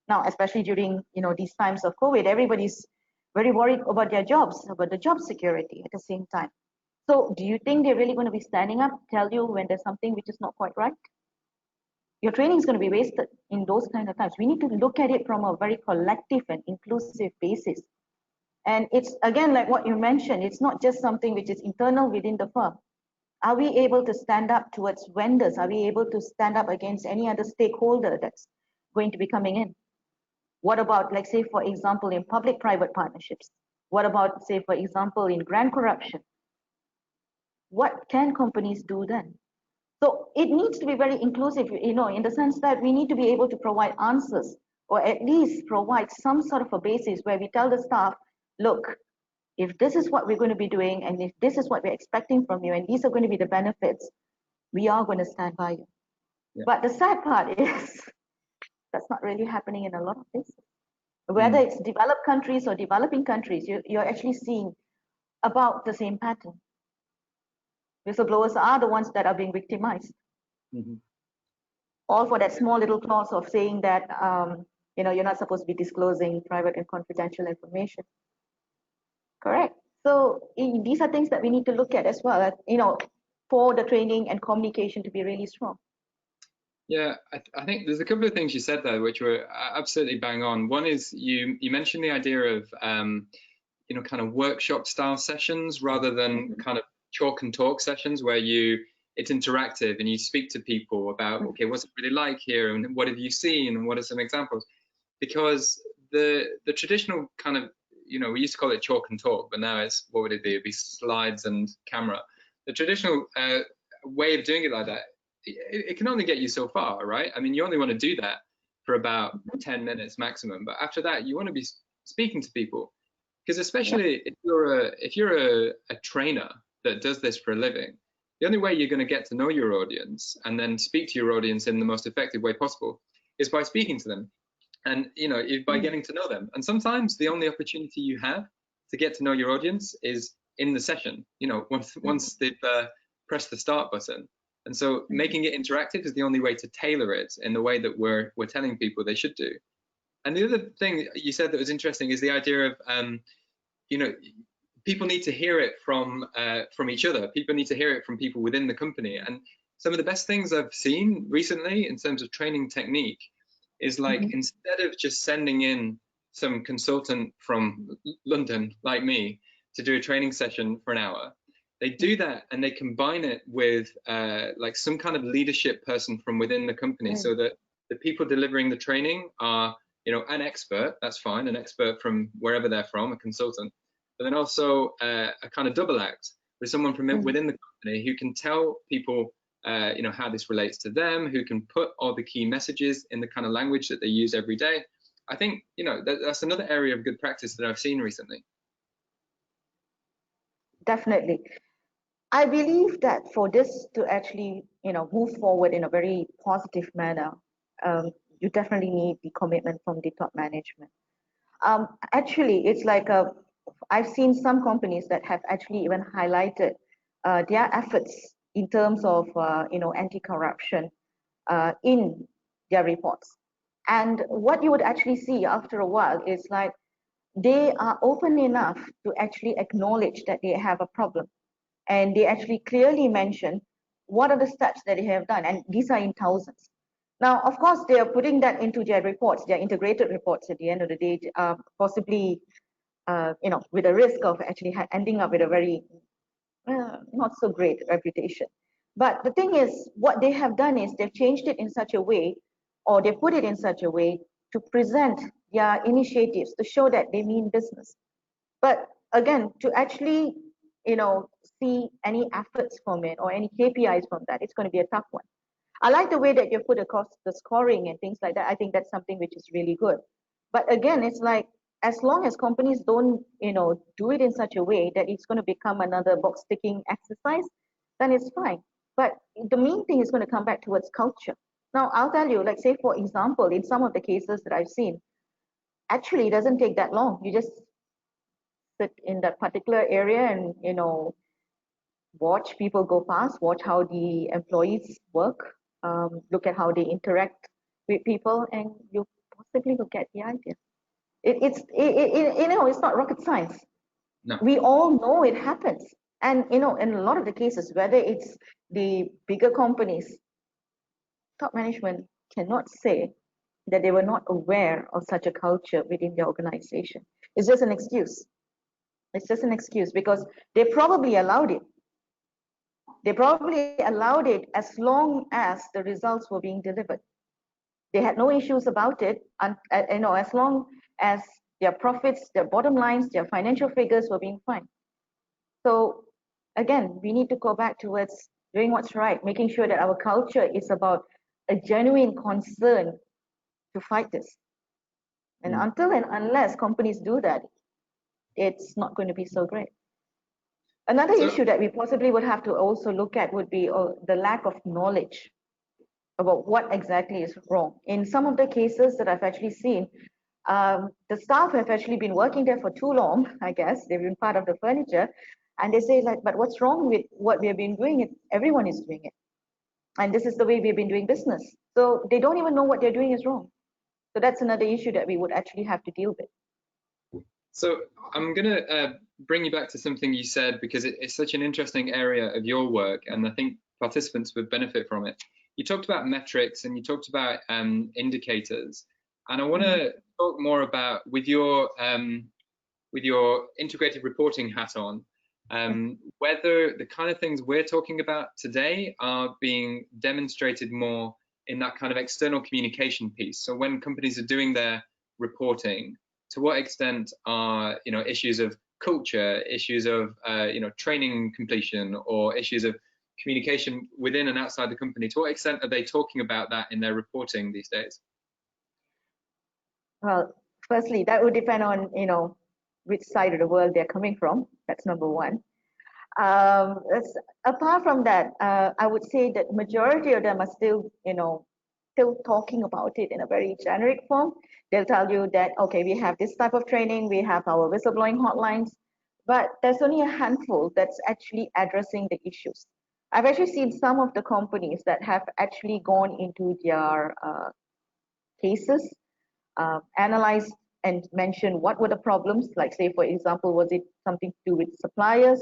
Now, especially during these times of COVID, everybody's very worried about their jobs, about the job security at the same time. So do you think they're really going to be standing up, tell you when there's something which is not quite right? Your training is going to be wasted in those kind of times. We need to look at it from a very collective and inclusive basis. And it's, again, like what you mentioned, it's not just something which is internal within the firm. Are we able to stand up towards vendors? Are we able to stand up against any other stakeholder that's going to be coming in? What about, like, say, for example, in public-private partnerships? What about, say, for example, in grant corruption? What can companies do then? So it needs to be very inclusive, in the sense that we need to be able to provide answers, or at least provide some sort of a basis where we tell the staff, look, if this is what we're going to be doing, and if this is what we're expecting from you, and these are going to be the benefits, we are going to stand by you. Yeah. But the sad part is that's not really happening in a lot of places. Whether it's developed countries or developing countries, you're actually seeing about the same pattern. Whistleblowers are the ones that are being victimized. All for that small little clause of saying that you're not supposed to be disclosing private and confidential information. Correct. So these are things that we need to look at as well, for the training and communication to be really strong. Yeah, I think there's a couple of things you said there which were absolutely bang on. One is you mentioned the idea of kind of workshop style sessions rather than kind of chalk and talk sessions where it's interactive and you speak to people about, okay, what's it really like here, and what have you seen, and what are some examples? Because the traditional kind of, we used to call it chalk and talk, but now it's, what would it be? It'd be slides and camera. The traditional way of doing it like that, it can only get you so far, right? I mean, you only want to do that for about 10 minutes maximum, but after that you want to be speaking to people, because especially if you're a trainer that does this for a living, the only way you're going to get to know your audience and then speak to your audience in the most effective way possible is by speaking to them, and by getting to know them. And sometimes the only opportunity you have to get to know your audience is in the session, once they've pressed the start button. And so making it interactive is the only way to tailor it in the way that we're telling people they should do. And the other thing you said that was interesting is the idea of people need to hear it from each other. People need to hear it from people within the company. And some of the best things I've seen recently in terms of training technique is like, instead of just sending in some consultant from London like me to do a training session for an hour, they do that and they combine it with like some kind of leadership person from within the company, so that the people delivering the training are, an expert, that's fine, an expert from wherever they're from, a consultant, but then also a kind of double act with someone from within the company who can tell people, how this relates to them, who can put all the key messages in the kind of language that they use every day. I think, that's another area of good practice that I've seen recently. Definitely. I believe that for this to actually, move forward in a very positive manner, you definitely need the commitment from the top management. Actually, it's like I've seen some companies that have actually even highlighted their efforts in terms of, anti-corruption in their reports. And what you would actually see after a while is like they are open enough to actually acknowledge that they have a problem. And they actually clearly mention what are the steps that they have done. And these are in thousands. Now, of course, they are putting that into their reports, their integrated reports at the end of the day, possibly, with a risk of actually ending up with a very not so great reputation. But the thing is, what they have done is they've changed it in such a way, or they put it in such a way to present their initiatives to show that they mean business. But again, to actually, see any efforts from it or any KPIs from that, it's going to be a tough one. I like the way that you put across the scoring and things like that. I think that's something which is really good. But again, it's like, as long as companies don't, do it in such a way that it's going to become another box ticking exercise, then it's fine. But the main thing is going to come back towards culture. Now, I'll tell you, like, say, for example, in some of the cases that I've seen, actually, it doesn't take that long. You just sit in that particular area and, watch people go past, watch how the employees work, look at how they interact with people, and you possibly will get the idea. It's not rocket science. No. We all know it happens. And, in a lot of the cases, whether it's the bigger companies, top management cannot say that they were not aware of such a culture within their organization. It's just an excuse. It's just an excuse because they probably allowed it. They probably allowed it as long as the results were being delivered. They had no issues about it, and as long as their profits, their bottom lines, their financial figures were being fine. So again, we need to go back towards doing what's right, making sure that our culture is about a genuine concern to fight this. And until and unless companies do that, it's not going to be so great. Another issue that we possibly would have to also look at would be the lack of knowledge about what exactly is wrong. In some of the cases that I've actually seen, the staff have actually been working there for too long, I guess. They've been part of the furniture. And they say, like, but what's wrong with what we have been doing? Everyone is doing it. And this is the way we've been doing business. So they don't even know what they're doing is wrong. So that's another issue that we would actually have to deal with. So I'm going to bring you back to something you said, because it's such an interesting area of your work, and I think participants would benefit from it. You talked about metrics and you talked about indicators, and I want to talk more about, with your integrated reporting hat on, whether the kind of things we're talking about today are being demonstrated more in that kind of external communication piece. So when companies are doing their reporting, to what extent are issues of culture, issues of training completion, or issues of communication within and outside the company, to what extent are they talking about that in their reporting these days? Well, firstly, that would depend on which side of the world they're coming from. That's number one. Apart from that, I would say that majority of them are still talking about it in a very generic form. They'll tell you that, okay, we have this type of training, we have our whistleblowing hotlines, but there's only a handful that's actually addressing the issues. I've actually seen some of the companies that have actually gone into their cases, analyzed and mentioned what were the problems, like say, for example, was it something to do with suppliers,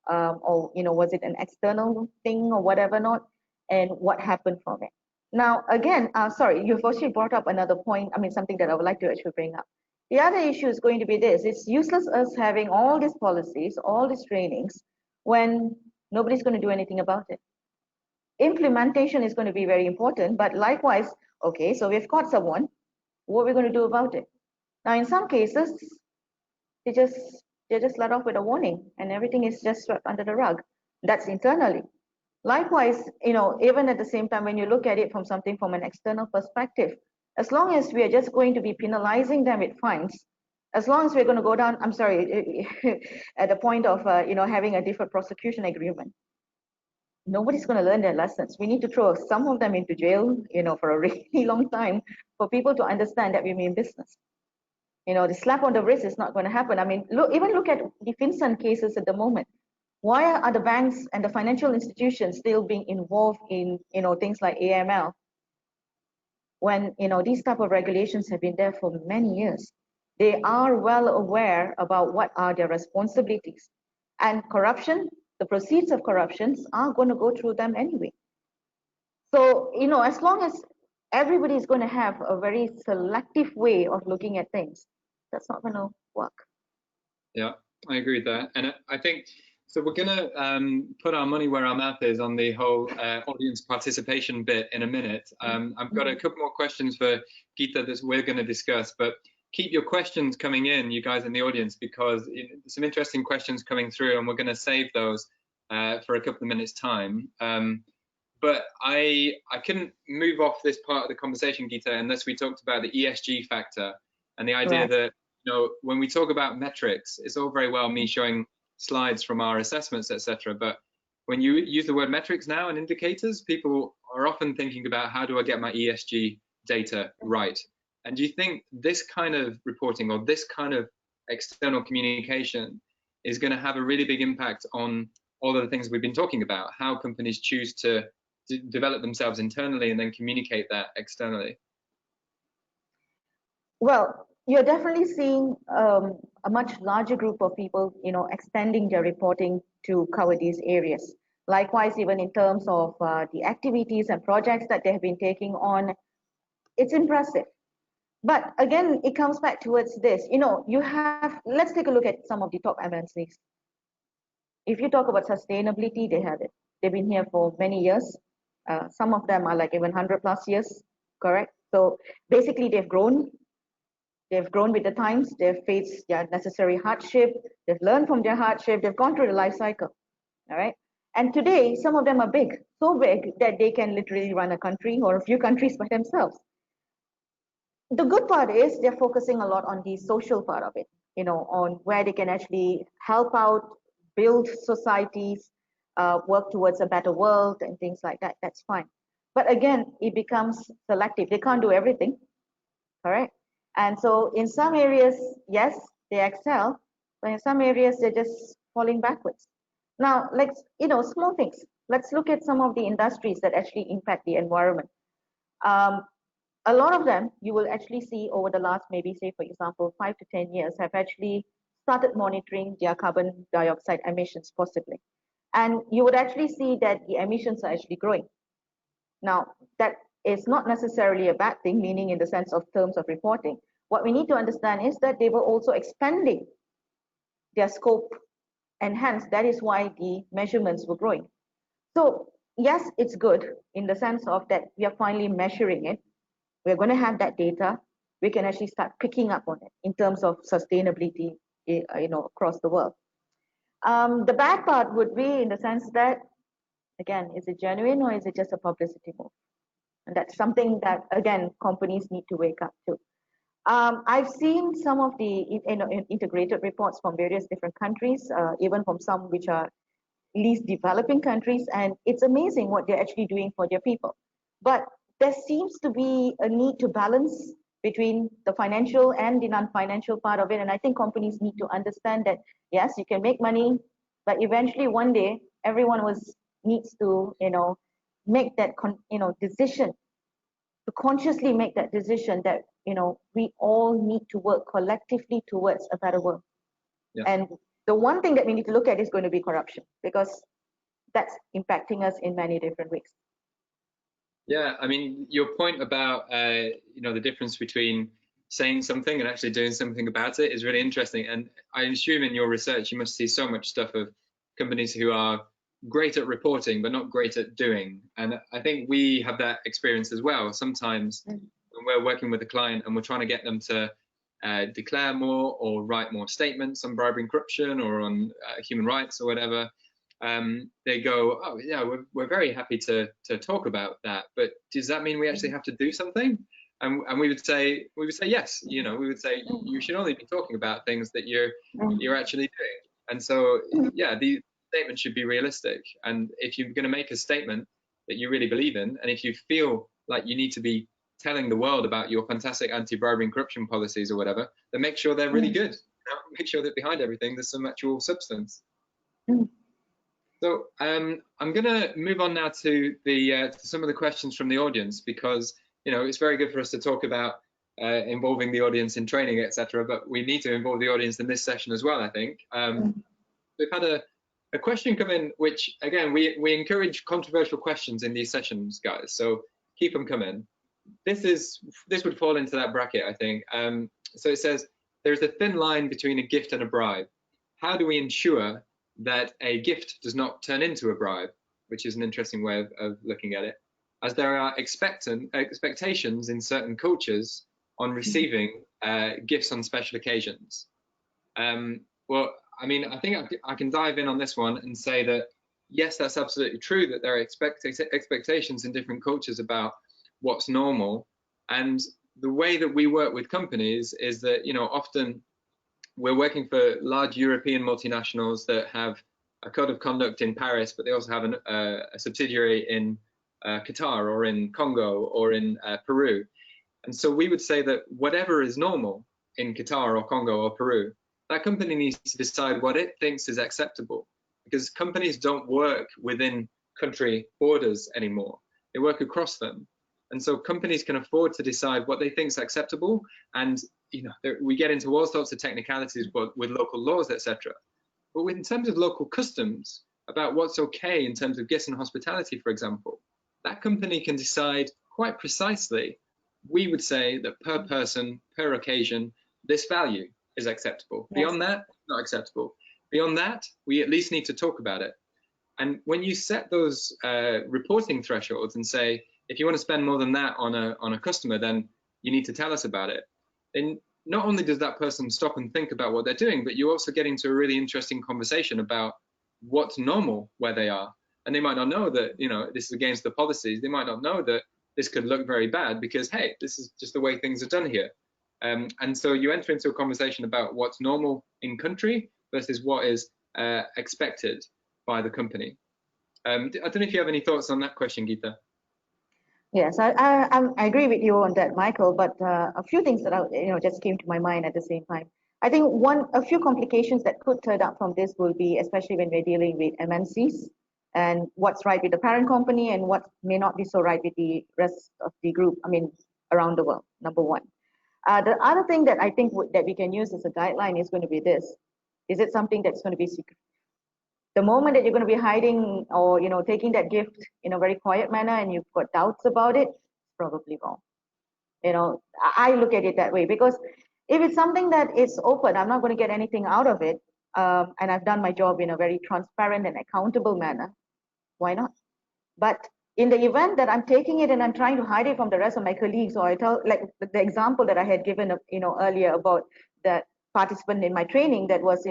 or was it an external thing or whatever not, and what happened from it. Now, again, sorry, you've actually brought up another point, something that I would like to actually bring up. The other issue is going to be this: it's useless us having all these policies, all these trainings, when nobody's going to do anything about it. Implementation is going to be very important, but likewise, okay, so we've caught someone, what are we going to do about it? Now, in some cases, they're just let off with a warning, and everything is just swept under the rug. That's internally. Likewise, even at the same time, when you look at it from an external perspective, as long as we are just going to be penalizing them with fines, as long as we're going to go down, I'm sorry, at the point of having a deferred prosecution agreement, nobody's going to learn their lessons. We need to throw some of them into jail, for a really long time, for people to understand that we mean business. The slap on the wrist is not going to happen. Look at the FinCEN cases at the moment. Why are the banks and the financial institutions still being involved in, things like AML, when, these type of regulations have been there for many years? They are well aware about what are their responsibilities, and corruption, the proceeds of corruptions are going to go through them anyway. So, as long as everybody is going to have a very selective way of looking at things, that's not going to work. Yeah, I agree with that. And I think, so we're going to put our money where our mouth is on the whole audience participation bit in a minute. I've got a couple more questions for Geeta that we're going to discuss, but keep your questions coming in, you guys in the audience, because some interesting questions coming through, and we're going to save those for a couple of minutes time. But I couldn't move off this part of the conversation, Geeta, unless we talked about the ESG factor and the idea that, when we talk about metrics, it's all very well me showing slides from our assessments, etc. But when you use the word metrics now and indicators, people are often thinking about, how do I get my ESG data right? And do you think this kind of reporting, or this kind of external communication, is going to have a really big impact on all of the things we've been talking about, how companies choose to develop themselves internally and then communicate that externally? Well, you're definitely seeing a much larger group of people, extending their reporting to cover these areas. Likewise, even in terms of the activities and projects that they have been taking on, it's impressive. But again, it comes back towards this. Let's take a look at some of the top MNCs. If you talk about sustainability, they have it. They've been here for many years. Some of them are like even 100+ years, correct? So basically, they've grown with the times, they've faced their necessary hardship, they've learned from their hardship, they've gone through the life cycle, all right? And today, some of them are big, so big that they can literally run a country or a few countries by themselves. The good part is they're focusing a lot on the social part of it, on where they can actually help out, build societies, work towards a better world and things like that. That's fine. But again, it becomes selective. They can't do everything, correct? And so in some areas, yes, they excel, but in some areas, they're just falling backwards. Now, let's, small things. Let's look at some of the industries that actually impact the environment. A lot of them you will actually see over the last, maybe say, for example, 5 to 10 years have actually started monitoring their carbon dioxide emissions possibly. And you would actually see that the emissions are actually growing. Now, that is not necessarily a bad thing, meaning in the sense of terms of reporting. What we need to understand is that they were also expanding their scope, and hence that is why the measurements were growing. So yes, it's good in the sense of that we are finally measuring it. We're going to have that data. We can actually start picking up on it in terms of sustainability, across the world. The bad part would be in the sense that, again, is it genuine or is it just a publicity move? And that's something that, again, companies need to wake up to. I've seen some of the integrated reports from various different countries, even from some which are least developing countries, and it's amazing what they're actually doing for their people. But there seems to be a need to balance between the financial and the non-financial part of it, and I think companies need to understand that yes, you can make money, but eventually one day everyone needs to make that decision, to consciously make that decision that we all need to work collectively towards a better world. Yeah. And the one thing that we need to look at is going to be corruption, because that's impacting us in many different ways. Yeah, I mean, your point about the difference between saying something and actually doing something about it is really interesting. And I assume in your research you must see so much stuff of companies who are great at reporting but not great at doing. And I think we have that experience as well. Sometimes when we're working with a client and we're trying to get them to declare more or write more statements on bribery and corruption or on human rights or whatever, they go, oh yeah, we're very happy to talk about that, but does that mean we actually have to do something? And we would say yes. We would say you should only be talking about things that you're actually doing. And so yeah, the statement should be realistic. And if you're going to make a statement that you really believe in, and if you feel like you need to be telling the world about your fantastic anti-bribery and corruption policies or whatever, then make sure they're really good. Make sure that behind everything there's some actual substance. So I'm going to move on now to some of the questions from the audience, because it's very good for us to talk about involving the audience in training, etc. But we need to involve the audience in this session as well, I think. We've had a question come in, which again we encourage controversial questions in these sessions, guys. So keep them coming. This would fall into that bracket, I think. So it says there's a thin line between a gift and a bribe. How do we ensure that a gift does not turn into a bribe? Which is an interesting way of looking at it, as there are expectations in certain cultures on receiving gifts on special occasions. Well, I mean, I think I can dive in on this one and say that yes, that's absolutely true, that there are expectations in different cultures about what's normal. And the way that we work with companies is that often we're working for large European multinationals that have a code of conduct in Paris, but they also have a subsidiary in Qatar or in Congo or in Peru. And so we would say that whatever is normal in Qatar or Congo or Peru, that company needs to decide what it thinks is acceptable, because companies don't work within country borders anymore. They work across them. And so companies can afford to decide what they think is acceptable. And we get into all sorts of technicalities with local laws, etc. But in terms of local customs, about what's okay in terms of gifts and hospitality, for example, that company can decide quite precisely. We would say that per person, per occasion, this value is acceptable. Yes. Beyond that, not acceptable. Beyond that, we at least need to talk about it. And when you set those reporting thresholds and say, if you want to spend more than that on a customer, then you need to tell us about it. And not only does that person stop and think about what they're doing, but you also get into a really interesting conversation about what's normal where they are. And they might not know that, you know, this is against the policies. They might not know that this could look very bad because, hey, this is just the way things are done here. And so you enter into a conversation about what's normal in country versus what is expected by the company. I don't know if you have any thoughts on that question, Geeta. Yes, I agree with you on that, Michael. But a few things that just came to my mind at the same time. I think a few complications that could turn up from this will be, especially when we're dealing with MNCs, and what's right with the parent company and what may not be so right with the rest of the group. I mean, around the world. Number one. The other thing that I think that we can use as a guideline is going to be this: is it something that's going to be secret? The moment that you're going to be hiding or taking that gift in a very quiet manner and you've got doubts about it, it's probably wrong. I look at it that way, because if it's something that is open, I'm not going to get anything out of it, and I've done my job in a very transparent and accountable manner, why not? But in the event that I'm taking it and I'm trying to hide it from the rest of my colleagues, or I tell, like the example that I had given earlier about that participant in my training that was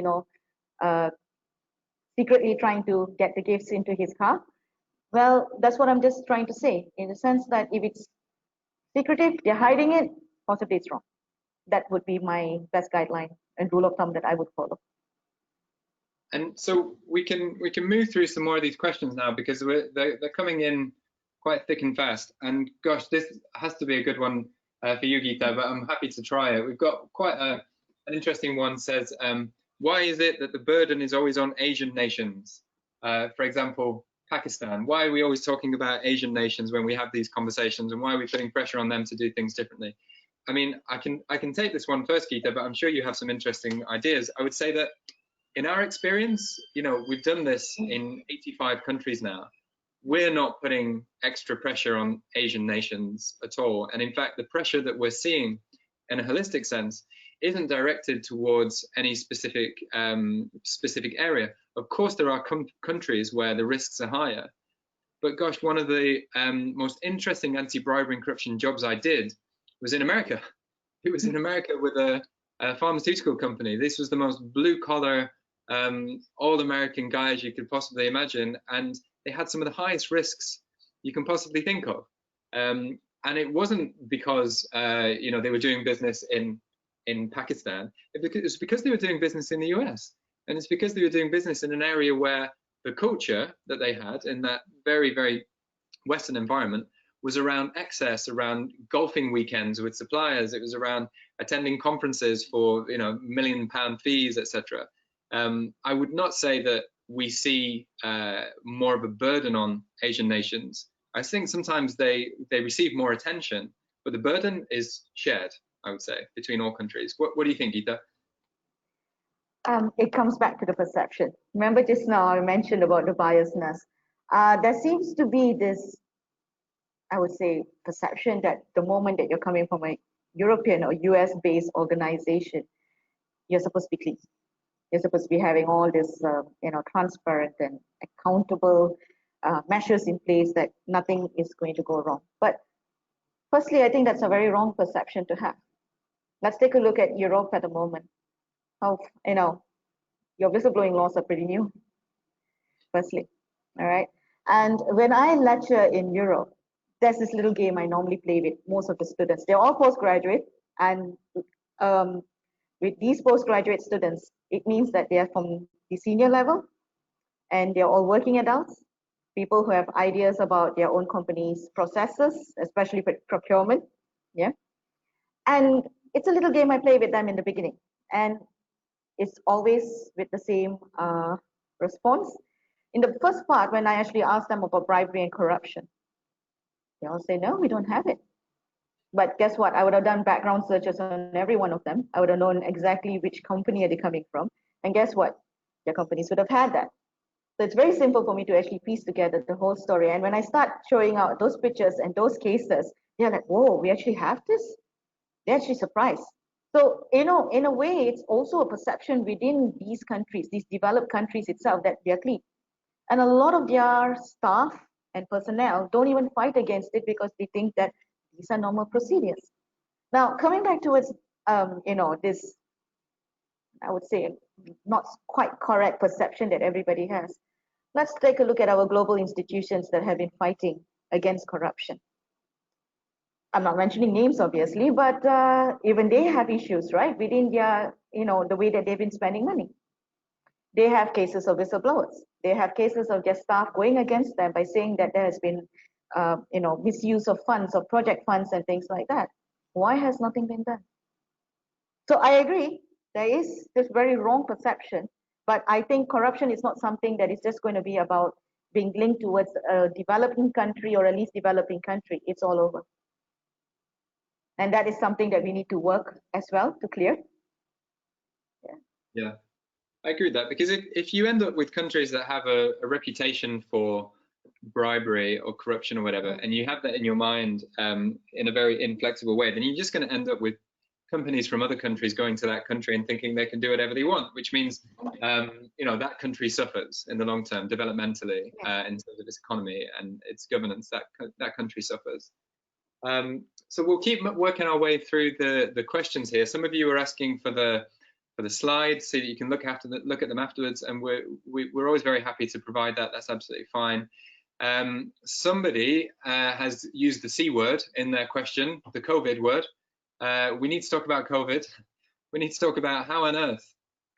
secretly trying to get the gifts into his car. Well, that's what I'm just trying to say, in the sense that if it's secretive, they're hiding it, possibly it's wrong. That would be my best guideline and rule of thumb that I would follow. And so we can move through some more of these questions now, because they're coming in quite thick and fast. And gosh, this has to be a good one for you, Geeta, but I'm happy to try it. We've got quite an interesting one. Says, why is it that the burden is always on Asian nations? For example, Pakistan. Why are we always talking about Asian nations when we have these conversations, and why are we putting pressure on them to do things differently? I mean, I can take this one first, Geeta, but I'm sure you have some interesting ideas. I would say that in our experience, we've done this in 85 countries now. We're not putting extra pressure on Asian nations at all. And in fact, the pressure that we're seeing in a holistic sense isn't directed towards any specific area. Of course, there are countries where the risks are higher. But gosh, one of the most interesting anti-bribery and corruption jobs I did was in America. It was in America with a pharmaceutical company. This was the most blue-collar, all-American guys you could possibly imagine, and they had some of the highest risks you can possibly think of. And it wasn't because they were doing business in Pakistan. It was because they were doing business in the US, and it's because they were doing business in an area where the culture that they had in that very, very Western environment was around excess, around golfing weekends with suppliers. It was around attending conferences for £1 million fees, etc. I would not say that we see more of a burden on Asian nations. I think sometimes they receive more attention, but the burden is shared, I would say, between all countries. What do you think, Geeta? It comes back to the perception. Remember just now I mentioned about the biasness. There seems to be this, I would say, perception that the moment that you're coming from a European or US-based organization, you're supposed to be clean. You're supposed to be having all this, transparent and accountable measures in place that nothing is going to go wrong. But firstly, I think that's a very wrong perception to have. Let's take a look at Europe at the moment. How, your whistleblowing laws are pretty new, firstly, all right? And when I lecture in Europe, there's this little game I normally play with most of the students. They're all postgraduate, and with these postgraduate students, it means that they are from the senior level, and they're all working adults, people who have ideas about their own company's processes, especially for procurement, yeah? And it's a little game I play with them in the beginning, and it's always with the same response. In the first part, when I actually ask them about bribery and corruption, they all say, no, we don't have it. But guess what? I would have done background searches on every one of them. I would have known exactly which company are they coming from. And guess what? Their companies would have had that. So it's very simple for me to actually piece together the whole story. And when I start showing out those pictures and those cases, they're like, whoa, we actually have this? They're actually surprised. So, in a way, it's also a perception within these countries, these developed countries itself, that they're clean. And a lot of their staff and personnel don't even fight against it because they think that these are normal procedures. Now, coming back towards, this, I would say, not quite correct perception that everybody has. Let's take a look at our global institutions that have been fighting against corruption. I'm not mentioning names, obviously, but even they have issues, right, within their, the way that they've been spending money. They have cases of whistleblowers. They have cases of their staff going against them by saying that there has been, misuse of funds, of project funds and things like that. Why has nothing been done? So I agree, there is this very wrong perception, but I think corruption is not something that is just going to be about being linked towards a developing country or a least developing country. It's all over. And that is something that we need to work as well to clear. Yeah, I agree with that, because if you end up with countries that have a reputation for bribery or corruption or whatever, and you have that in your mind in a very inflexible way, then you're just going to end up with companies from other countries going to that country and thinking they can do whatever they want, which means that country suffers in the long term developmentally in terms of its economy and its governance. That country suffers. So we'll keep working our way through the questions here. Some of you are asking for the slides so that you can look at them afterwards, and we're always very happy to provide that. That's absolutely fine. Somebody has used the C word in their question, the COVID word. We need to talk about COVID. We need to talk about how on earth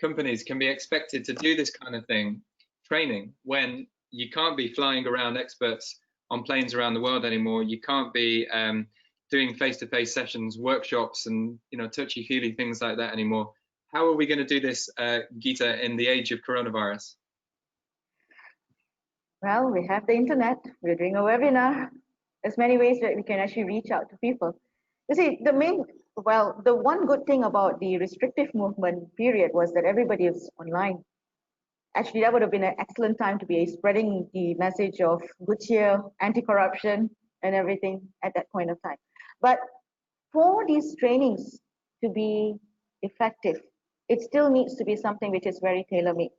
companies can be expected to do this kind of thing, training, when you can't be flying around experts on planes around the world anymore. You can't be doing face-to-face sessions, workshops, and touchy-feely things like that anymore. How are we going to do this, Geeta, in the age of coronavirus? Well, we have the internet. We're doing a webinar. There's many ways that we can actually reach out to people. You see, the one good thing about the restrictive movement period was that everybody is online. Actually, that would have been an excellent time to be spreading the message of good cheer, anti-corruption, and everything at that point of time. But for these trainings to be effective, it still needs to be something which is very tailor-made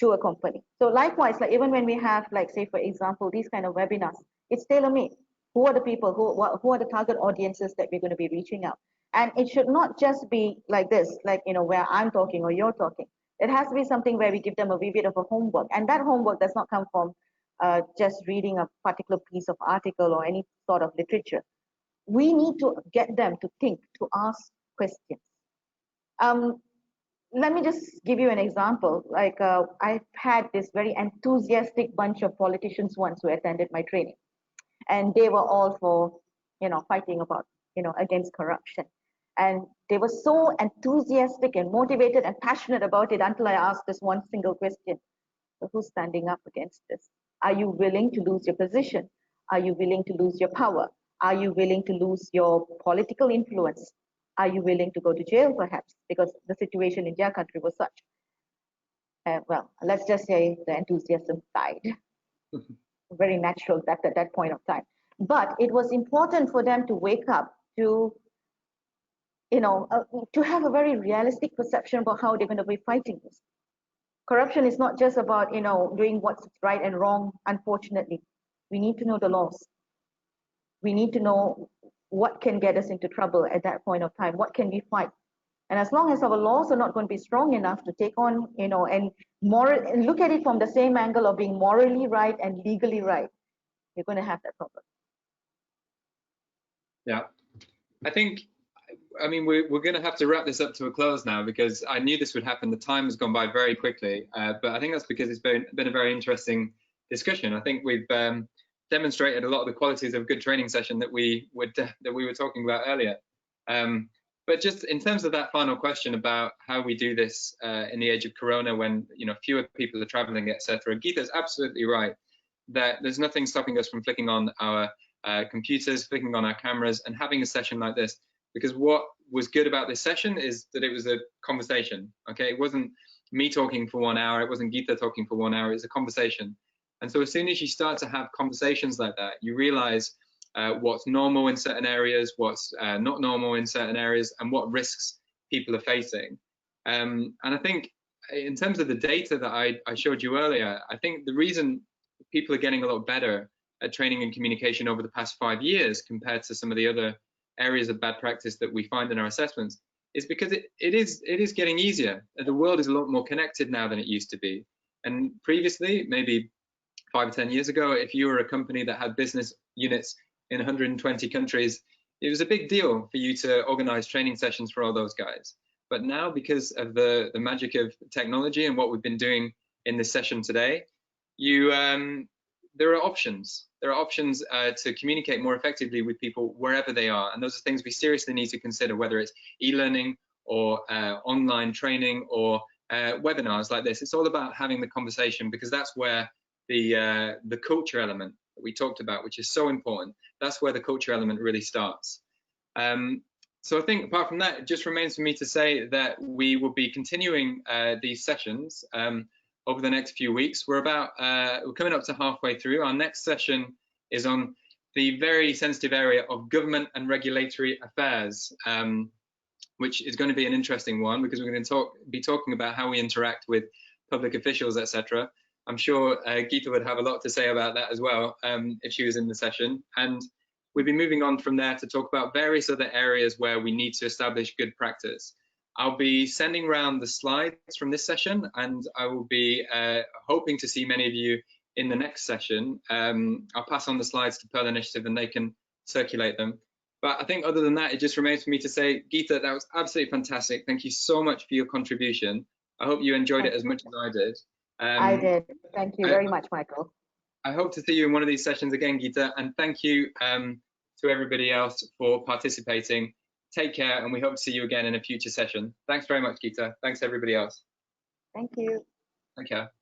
to a company. So likewise, like even when we have, like, say, for example, these kind of webinars, it's tailor-made. Who are the people, who are the target audiences that we're going to be reaching out? And it should not just be like this, like, where I'm talking or you're talking. It has to be something where we give them a wee bit of a homework. And that homework does not come from just reading a particular piece of article or any sort of literature. We need to get them to think, to ask questions. Let me just give you an example. Like I've had this very enthusiastic bunch of politicians once who attended my training, and they were all for, fighting about, against corruption. And they were so enthusiastic and motivated and passionate about it until I asked this one single question: so who's standing up against this? Are you willing to lose your position? Are you willing to lose your power? Are you willing to lose your political influence? Are you willing to go to jail, perhaps, because the situation in their country was such? Well, let's just say the enthusiasm died. Very natural at that point of time. But it was important for them to wake up to, to have a very realistic perception about how they're going to be fighting this. Corruption is not just about, doing what's right and wrong. Unfortunately, we need to know the laws. We need to know what can get us into trouble at that point of time. What can we fight? And as long as our laws are not going to be strong enough to take on, and look at it from the same angle of being morally right and legally right, you're going to have that problem. Yeah, I mean, we're going to have to wrap this up to a close now, because I knew this would happen. The time has gone by very quickly, but I think that's because it's been a very interesting discussion. I think we've demonstrated a lot of the qualities of a good training session that we were talking about earlier. But just in terms of that final question about how we do this in the age of Corona, when fewer people are traveling, etc., Geeta's absolutely right that there's nothing stopping us from flicking on our computers, flicking on our cameras, and having a session like this. Because what was good about this session is that it was a conversation. Okay, it wasn't me talking for 1 hour, it wasn't Geeta talking for 1 hour, it was a conversation. And so as soon as you start to have conversations like that, you realize what's normal in certain areas, what's not normal in certain areas, and what risks people are facing. And I think in terms of the data that I showed you earlier, I think the reason people are getting a lot better training and communication over the past 5 years compared to some of the other areas of bad practice that we find in our assessments is because it is getting easier. The world is a lot more connected now than it used to be. And previously, maybe 5 or 10 years ago, if you were a company that had business units in 120 countries, it was a big deal for you to organize training sessions for all those guys. But now, because of the magic of technology and what we've been doing in this session today, there are options. There are options to communicate more effectively with people wherever they are. And those are things we seriously need to consider, whether it's e-learning or online training or webinars like this. It's all about having the conversation, because that's where the culture element that we talked about, which is so important, that's where the culture element really starts. So I think apart from that, it just remains for me to say that we will be continuing these sessions over the next few weeks. We're coming up to halfway through. Our next session is on the very sensitive area of government and regulatory affairs, which is going to be an interesting one, because we're going to be talking about how we interact with public officials, etc. I'm sure Geeta would have a lot to say about that as well if she was in the session. And we'll be moving on from there to talk about various other areas where we need to establish good practice. I'll be sending around the slides from this session, and I will be hoping to see many of you in the next session. I'll pass on the slides to Pearl Initiative and they can circulate them. But I think other than that, it just remains for me to say, Geeta, that was absolutely fantastic. Thank you so much for your contribution. I hope you enjoyed it as much as I did. I did. Thank you very much, Michael. I hope to see you in one of these sessions again, Geeta, and thank you to everybody else for participating. Take care, and we hope to see you again in a future session. Thanks very much, Geeta. Thanks everybody else. Thank you. Take care.